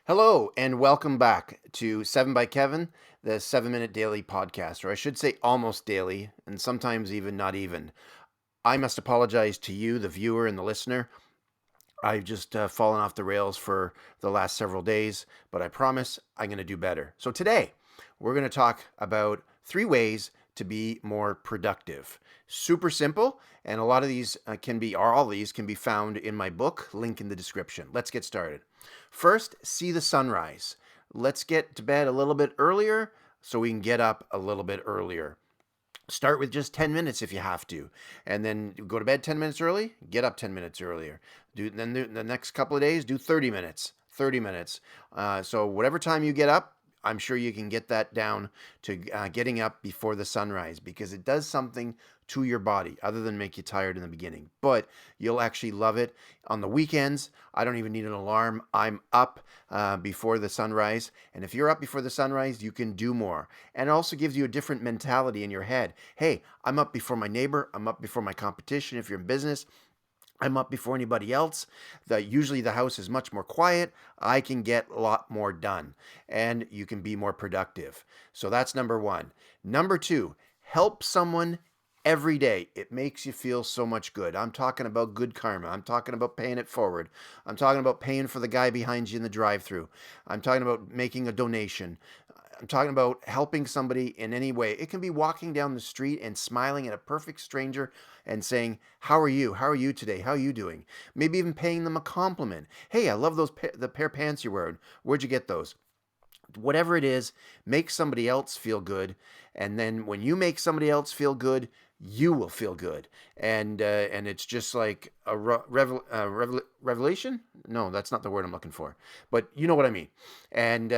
Hello, and welcome back to 7 by Kevin, the 7 Minute Daily Podcast, or I should say almost daily, and sometimes even not even. I must apologize to you, the viewer and the listener. I've just fallen off the rails for the last several days, but I promise I'm going to do better. So today, we're going to talk about 3 ways to be more productive. Super simple, and a lot of these all these can be found in my book, link in the description. Let's get started. First, see the sunrise. Let's get to bed a little bit earlier so we can get up a little bit earlier. Start with just 10 minutes if you have to, and then go to bed 10 minutes early, get up 10 minutes earlier. The next couple of days, do 30 minutes. 30 minutes. So whatever time you get up, I'm sure you can get that down to getting up before the sunrise, because it does something to your body other than make you tired in the beginning. But you'll actually love it. On the weekends, I don't even need an alarm. I'm up before the sunrise. And if you're up before the sunrise, you can do more. And it also gives you a different mentality in your head. Hey, I'm up before my neighbor. I'm up before my competition. If you're in business, I'm up before anybody else. Usually the house is much more quiet. I can get a lot more done, and you can be more productive. So that's number one. Number two, help someone every day. It makes you feel so much good. I'm talking about good karma. I'm talking about paying it forward. I'm talking about paying for the guy behind you in the drive-through. I'm talking about making a donation. I'm talking about helping somebody in any way. It can be walking down the street and smiling at a perfect stranger and saying, "How are you? How are you today? How are you doing?" Maybe even paying them a compliment. "Hey, I love the pair of pants you're wearing. Where'd you get those?" Whatever it is, make somebody else feel good, and then when you make somebody else feel good, you will feel good, and it's just like a revelation. No, that's not the word I'm looking for, but you know what I mean. And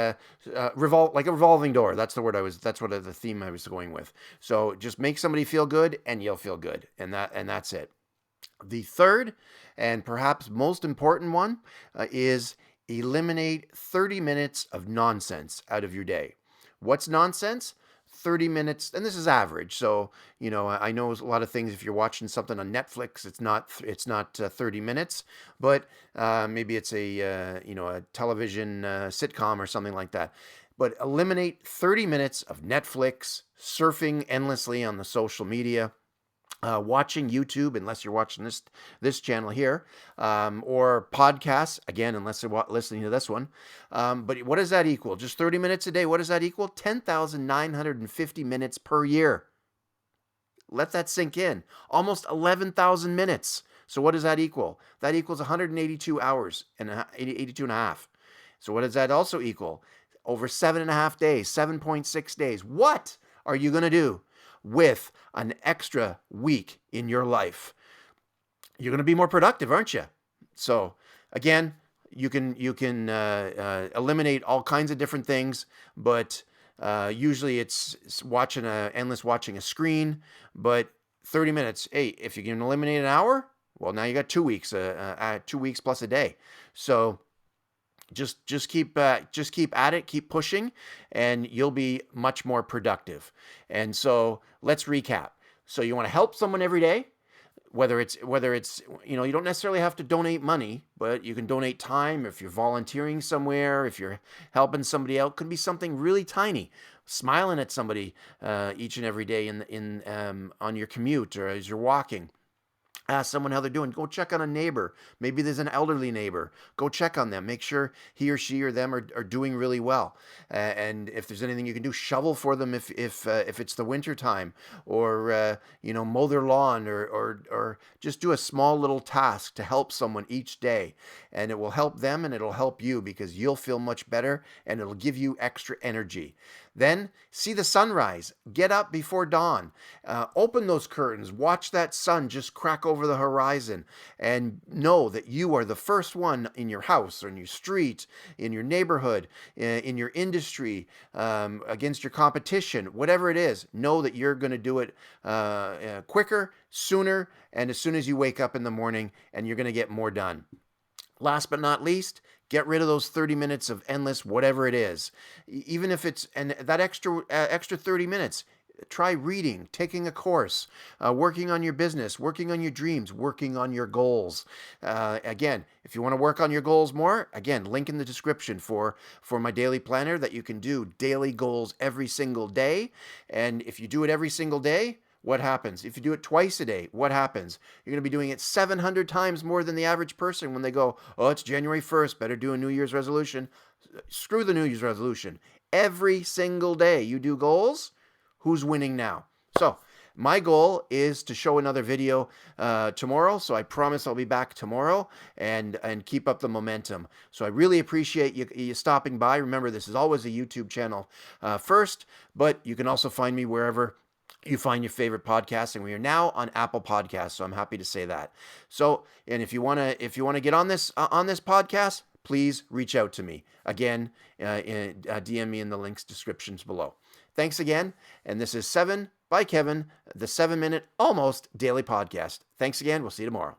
revolve like a revolving door. That's the word I was. That's what the theme I was going with. So just make somebody feel good, and you'll feel good, and that's it. The third and perhaps most important one is eliminate 30 minutes of nonsense out of your day. What's nonsense? 30 minutes, and this is average. So, I know a lot of things. If you're watching something on Netflix, it's not 30 minutes, but maybe it's a television sitcom or something like that. But eliminate 30 minutes of Netflix, surfing endlessly on the social media, watching YouTube, unless you're watching this channel here, or podcasts, again, unless you're listening to this one. But what does that equal? Just 30 minutes a day. What does that equal? 10,950 minutes per year. Let that sink in. Almost 11,000 minutes. So what does that equal? That equals 182 hours and 82 and a half. So what does that also equal? Over 7.5 days, 7.6 days. What are you going to do with an extra week in your life? You're going to be more productive, aren't you? So again, you can eliminate all kinds of different things, but usually it's watching a screen. But 30 minutes. Hey, if you can eliminate an hour, well, now you got 2 weeks. 2 weeks plus a day. So just keep at it, keep pushing, and you'll be much more productive. And so let's recap. So you want to help someone every day, whether it's you don't necessarily have to donate money, but you can donate time. If you're volunteering somewhere, if you're helping somebody out, it could be something really tiny, smiling at somebody each and every day in on your commute or as you're walking. Ask someone how they're doing. Go check on a neighbor. Maybe there's an elderly neighbor. Go check on them. Make sure he or she or them are doing really well. And if there's anything you can do, shovel for them if it's the winter time, or mow their lawn, or just do a small little task to help someone each day, and it will help them and it'll help you, because you'll feel much better and it'll give you extra energy. Then see the sunrise. Get up before dawn. Open those curtains. Watch that sun just crack over the horizon, and know that you are the first one in your house or in your street, in your neighborhood, in your industry, against your competition, whatever it is. Know that you're going to do it quicker, sooner, and as soon as you wake up in the morning, and you're going to get more done. Last but not least, get rid of those 30 minutes of endless whatever it is. Even if it's, and that extra 30 minutes, try reading, taking a course, working on your business, working on your dreams, working on your goals. Again, if you want to work on your goals more, again, link in the description for my daily planner that you can do daily goals every single day. And if you do it every single day, what happens? If you do it twice a day, what happens? You're going to be doing it 700 times more than the average person when they go, oh, it's January 1st, better do a New Year's resolution. Screw the New Year's resolution. Every single day you do goals, who's winning now? So my goal is to show another video tomorrow. So I promise I'll be back tomorrow and keep up the momentum. So I really appreciate you stopping by. Remember, this is always a YouTube channel first, but you can also find me wherever you find your favorite podcast, and we are now on Apple Podcasts, so I'm happy to say that. So, and if you wanna get on this podcast, please reach out to me again. DM me in the links descriptions below. Thanks again, and this is 7 by Kevin, the 7-minute almost daily podcast. Thanks again. We'll see you tomorrow.